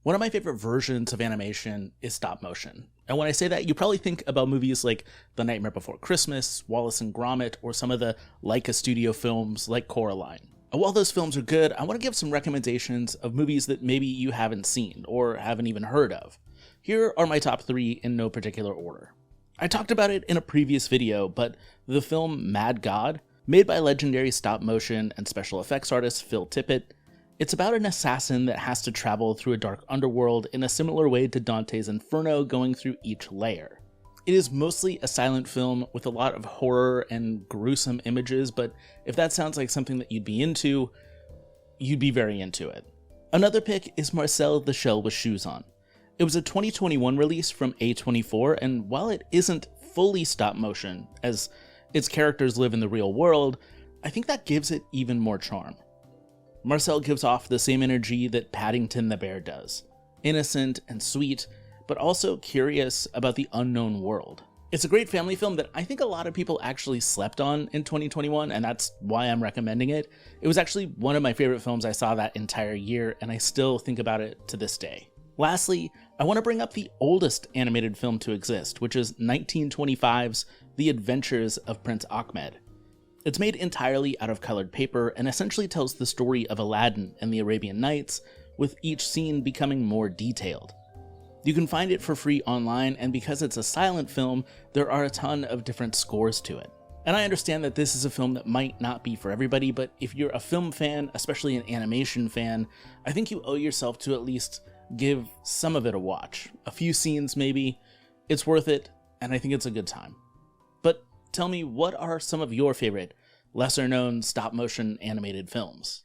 One of my favorite versions of animation is stop motion. And when I say that, you probably think about movies like The Nightmare Before Christmas, Wallace and Gromit, or some of the Laika Studio films like Coraline. And while those films are good, I want to give some recommendations of movies that maybe you haven't seen or haven't even heard of. Here are my top 3 in no particular order. I talked about it in a previous video, but the film Mad God, made by legendary stop motion and special effects artist Phil Tippett, it's about an assassin that has to travel through a dark underworld in a similar way to Dante's Inferno, going through each layer. It is mostly a silent film with a lot of horror and gruesome images, but if that sounds like something that you'd be into, you'd be very into it. Another pick is Marcel the Shell with Shoes On. It was a 2021 release from A24, and while it isn't fully stop motion, as its characters live in the real world, I think that gives it even more charm. Marcel gives off the same energy that Paddington the Bear does. Innocent and sweet, but also curious about the unknown world. It's a great family film that I think a lot of people actually slept on in 2021, and that's why I'm recommending it. It was actually one of my favorite films I saw that entire year, and I still think about it to this day. Lastly, I want to bring up the oldest animated film to exist, which is 1925's The Adventures of Prince Ahmed. It's made entirely out of colored paper and essentially tells the story of Aladdin and the Arabian Nights, with each scene becoming more detailed. You can find it for free online, and because it's a silent film, there are a ton of different scores to it. And I understand that this is a film that might not be for everybody, but if you're a film fan, especially an animation fan, I think you owe yourself to at least give some of it a watch. A few scenes maybe. It's worth it, and I think it's a good time. But tell me, what are some of your favorite lesser known stop motion animated films?